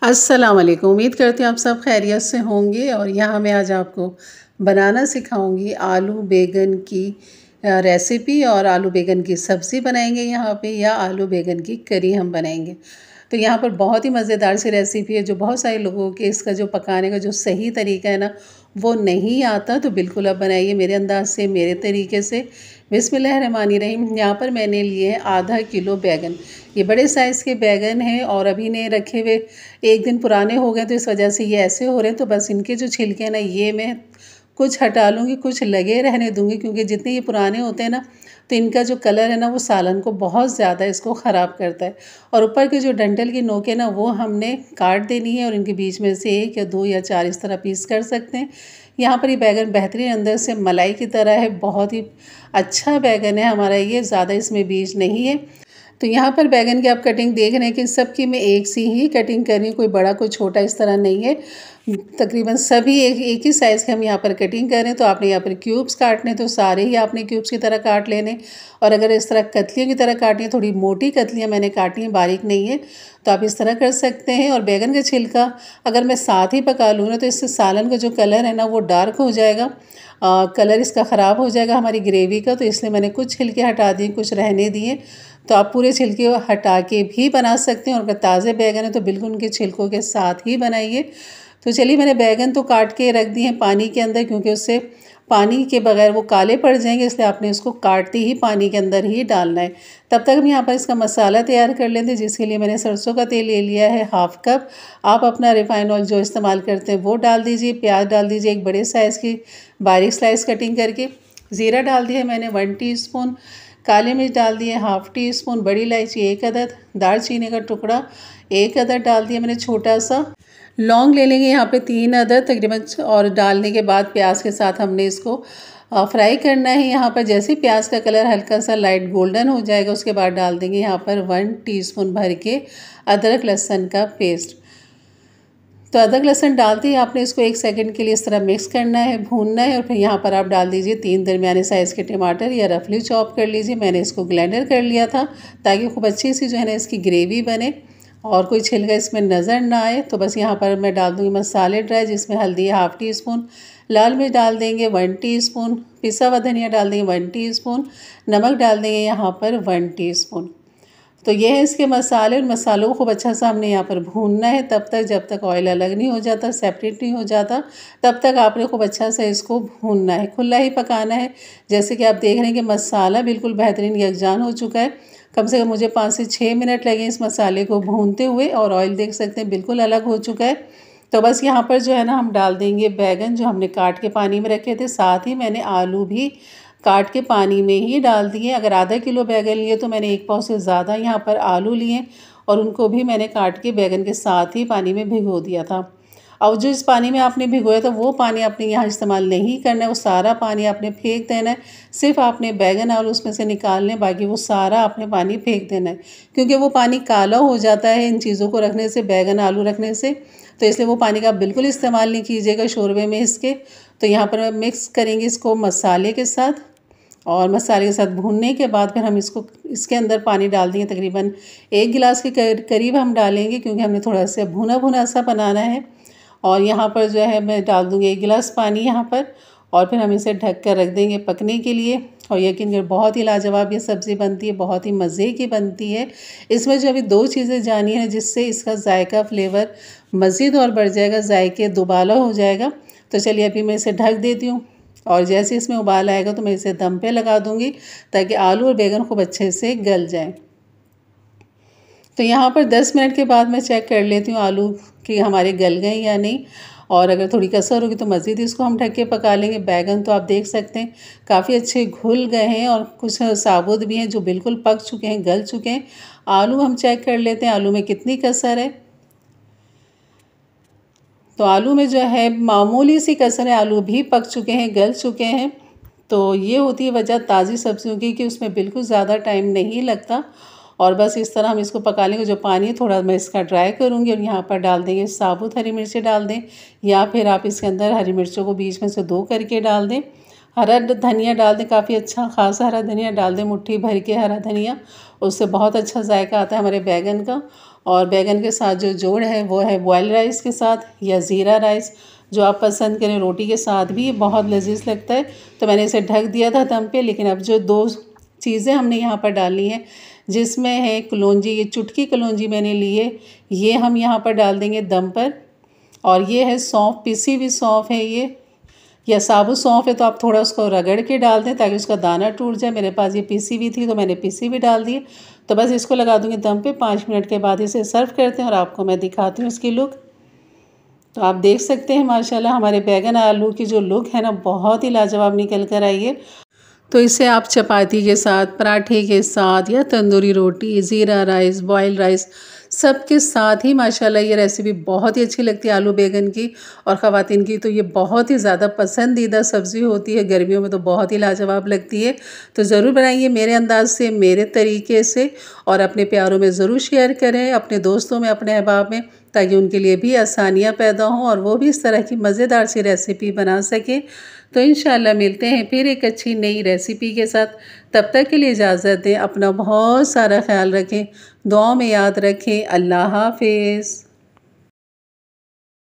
अस्सलाम वालेकुम। उम्मीद करती हूँ आप सब खैरियत से होंगे। और यहाँ मैं आज आपको बनाना सिखाऊंगी आलू बैंगन की रेसिपी। और आलू बैंगन की सब्ज़ी बनाएंगे यहाँ पे, या आलू बैंगन की करी हम बनाएंगे। तो यहाँ पर बहुत ही मज़ेदार सी रेसिपी है जो बहुत सारे लोगों के इसका जो पकाने का जो सही तरीका है ना वो नहीं आता। तो बिल्कुल आप बनाइए मेरे अंदाज से, मेरे तरीके से। बिस्मिल्लाहिर्रहमानिर्रहीम। यहाँ पर मैंने लिए हैं आधा किलो बैंगन। ये बड़े साइज़ के बैंगन हैं और अभी ने रखे हुए एक दिन पुराने हो गए, तो इस वजह से ये ऐसे हो रहे हैं। तो बस इनके जो छिलके हैं ना ये मैं कुछ हटा लूँगी, कुछ लगे रहने दूँगी, क्योंकि जितने ये पुराने होते हैं ना तो इनका जो कलर है ना वो सालन को बहुत ज़्यादा इसको ख़राब करता है। और ऊपर के जो डंठल की नोक है ना वो हमने काट देनी है, और इनके बीच में से 1 या 2 या 4 इस तरह पीस कर सकते हैं। यहाँ पर ये बैंगन बेहतरीन अंदर से मलाई की तरह है, बहुत ही अच्छा बैंगन है हमारा ये, ज़्यादा इसमें बीज नहीं है। तो यहाँ पर बैंगन की आप कटिंग देख रहे हैं कि सबकी मैं एक सी ही कटिंग कर रही हूँ, कोई बड़ा कोई छोटा इस तरह नहीं है। तकरीबन सभी एक ही साइज़ के हम यहाँ पर कटिंग कर रहे हैं। तो आपने यहाँ पर क्यूब्स काटने तो सारे ही आपने क्यूब्स की तरह काट लेने। और अगर इस तरह कतलियों की तरह काटनी है, थोड़ी मोटी कतलियाँ मैंने काटी हैं, बारीक नहीं है, तो आप इस तरह कर सकते हैं। और बैंगन का छिलका अगर मैं साथ ही पका लूँ ना तो इससे सालन का जो कलर है ना वो डार्क हो जाएगा, कलर इसका ख़राब हो जाएगा हमारी ग्रेवी का। तो इसलिए मैंने कुछ छिलके हटा दिए, कुछ रहने दिए। तो आप पूरे छिलके हटा के भी बना सकते हैं, और अगर ताज़े बैंगन है तो बिल्कुल उनके छिलकों के साथ ही बनाइए। तो चलिए मैंने बैंगन तो काट के रख दिए हैं पानी के अंदर, क्योंकि उससे पानी के बगैर वो काले पड़ जाएंगे, इसलिए आपने इसको काटते ही पानी के अंदर ही डालना है। तब तक हम यहाँ पर इसका मसाला तैयार कर लेते हैं, जिसके लिए मैंने सरसों का तेल ले लिया है ½ कप। आप अपना रिफाइंड ऑयल जो इस्तेमाल करते हैं वो डाल दीजिए। प्याज डाल दीजिए एक बड़े साइज़ की बारीक स्लाइस कटिंग करके। ज़ीरा डाल दिया मैंने 1 टीस्पून। काली मिर्च डाल दिए ½ टीस्पून। बड़ी इलायची 1 अदद। दालचीनी का टुकड़ा 1 अदद डाल दिया मैंने छोटा सा। लौंग ले लेंगे यहाँ पे 3 अदद तकरीबन। और डालने के बाद प्याज के साथ हमने इसको फ्राई करना है। यहाँ पर जैसे ही प्याज का कलर हल्का सा लाइट गोल्डन हो जाएगा उसके बाद डाल देंगे यहाँ पर 1 टीस्पून भर के अदरक लहसुन का पेस्ट। तो अदरक लहसुन डालते ही आपने इसको 1 सेकंड के लिए इस तरह मिक्स करना है, भूनना है। और फिर यहाँ पर आप डाल दीजिए 3 दरमियाने साइज़ के टमाटर, या रफली चॉप कर लीजिए। मैंने इसको ग्राइंडर कर लिया था ताकि खूब अच्छी सी जो है ना इसकी ग्रेवी बने और कोई छिलका इसमें नज़र ना आए। तो बस यहाँ पर मैं डाल दूँगी मसाले ड्राई, जिसमें हल्दी ½ टीस्पून, लाल मिर्च डाल देंगे 1 टीस्पून, पिसा हुआ धनिया डाल देंगे 1 टीस्पून, नमक डाल देंगे यहाँ पर 1 टीस्पून। तो ये है इसके मसाले। और मसालों को खूब अच्छा सा हमने यहाँ पर भूनना है तब तक जब तक ऑयल अलग नहीं हो जाता, सेपरेट नहीं हो जाता, तब तक आपने खूब अच्छा सा इसको भूनना है, खुला ही पकाना है। जैसे कि आप देख रहे हैं कि मसाला बिल्कुल बेहतरीन यकजान हो चुका है। कम से कम मुझे 5 से 6 मिनट लगे इस मसाले को भूनते हुए, और ऑयल देख सकते हैं बिल्कुल अलग हो चुका है। तो बस यहाँ पर जो है ना हम डाल देंगे बैंगन जो हमने काट के पानी में रखे थे। साथ ही मैंने आलू भी काट के पानी में ही डाल दिए। अगर ½ किलो बैंगन लिए तो मैंने 1 पाव से ज़्यादा यहाँ पर आलू लिए, और उनको भी मैंने काट के बैंगन के साथ ही पानी में भिगो दिया था। और जो इस पानी में आपने भिगोया था वो पानी आपने यहाँ इस्तेमाल नहीं करना है, वो सारा पानी आपने फेंक देना है। सिर्फ आपने बैंगन आलू उसमें से निकालने, बाकी वो सारा आपने पानी फेंक देना है, क्योंकि वो पानी काला हो जाता है इन चीज़ों को रखने से, बैंगन आलू रखने से। तो इसलिए वो पानी का आप बिल्कुल इस्तेमाल नहीं कीजिएगा शोरबे में इसके। तो यहाँ पर मिक्स करेंगे इसको मसाले के साथ, और मसाले के साथ भूनने के बाद फिर हम इसको इसके अंदर पानी डाल देंगे। तकरीबन 1 गिलास के करीब हम डालेंगे, क्योंकि हमने थोड़ा सा भुना भुना सा बनाना है। और यहाँ पर जो है मैं डाल दूँगी 1 गिलास पानी यहाँ पर, और फिर हम इसे ढक कर रख देंगे पकने के लिए। और यकीन करें बहुत ही लाजवाब ये सब्ज़ी बनती है, बहुत ही मज़े की बनती है। इसमें जो अभी 2 चीज़ें जानी हैं जिससे इसका जायका फ्लेवर मज़ीद और बढ़ जाएगा, जायके दुबाला हो जाएगा। तो चलिए अभी मैं इसे ढक देती हूँ, और जैसे इसमें उबाल आएगा तो मैं इसे दम पे लगा दूँगी ताकि आलू और बैंगन खूब अच्छे से गल जाएं। तो यहाँ पर 10 मिनट के बाद मैं चेक कर लेती हूँ आलू कि हमारे गल गए या नहीं, और अगर थोड़ी कसर होगी तो मज़ीद इसको हम ढक के पका लेंगे। बैंगन तो आप देख सकते हैं काफ़ी अच्छे घुल गए हैं, और कुछ साबुत भी हैं जो बिल्कुल पक चुके हैं, गल चुके हैं। आलू हम चेक कर लेते हैं आलू में कितनी कसर है। तो आलू में जो है मामूली सी कसर है, आलू भी पक चुके हैं, गल चुके हैं। तो ये होती है वजह ताज़ी सब्जियों की कि उसमें बिल्कुल ज़्यादा टाइम नहीं लगता। और बस इस तरह हम इसको पका लेंगे। जो पानी है थोड़ा मैं इसका ड्राई करूँगी, और यहाँ पर डाल देंगे साबुत हरी मिर्चें डाल दें, या फिर आप इसके अंदर हरी मिर्चों को बीच में से 2 करके डाल दें। हरा धनिया डाल दें, काफ़ी अच्छा खासा हरा धनिया डाल दें, मुट्ठी भर के हरा धनिया, उससे बहुत अच्छा जायका आता है हमारे बैगन का। और बैगन के साथ जो जोड़ है वो है बॉयल राइस के साथ या ज़ीरा राइस, जो आप पसंद करें। रोटी के साथ भी बहुत लजीज लगता है। तो मैंने इसे ढक दिया था दम पे, लेकिन अब जो 2 चीज़ें हमने यहाँ पर डालनी है, जिसमें है कलौंजी, ये चुटकी कलौंजी मैंने ली है, ये हम यहाँ पर डाल देंगे दम पर। और ये है सौंफ, पिसी हुई सौंफ है ये, या साबुत सौंफ है तो आप थोड़ा उसको रगड़ के डाल दें ताकि उसका दाना टूट जाए। मेरे पास ये पिसी हुई थी तो मैंने पिसी भी डाल दी। तो बस इसको लगा दूँगी दम पे। 5 मिनट के बाद इसे सर्व करते हैं और आपको मैं दिखाती हूँ इसकी लुक। तो आप देख सकते हैं माशाल्लाह हमारे बैगन आलू की जो लुक है ना, बहुत ही लाजवाब निकल कर आई है। तो इसे आप चपाती के साथ, पराठे के साथ या तंदूरी रोटी, ज़ीरा राइस, बॉयल राइस, सब के साथ ही माशाल्लाह ये रेसिपी बहुत ही अच्छी लगती है आलू बैंगन की। और ख़वातीन की तो ये बहुत ही ज़्यादा पसंदीदा सब्ज़ी होती है, गर्मियों में तो बहुत ही लाजवाब लगती है। तो ज़रूर बनाइए मेरे अंदाज़ से, मेरे तरीके से, और अपने प्यारों में ज़रूर शेयर करें, अपने दोस्तों में, अपने अहबाब में, ताकि उनके लिए भी आसानियाँ पैदा हों और वो भी इस तरह की मज़ेदार सी रेसिपी बना सकें। तो इंशाल्लाह मिलते हैं फिर एक अच्छी नई रेसिपी के साथ। तब तक के लिए इजाज़त दें, अपना बहुत सारा ख्याल रखें, दुआओं में याद रखें। अल्लाह हाफ़िज़।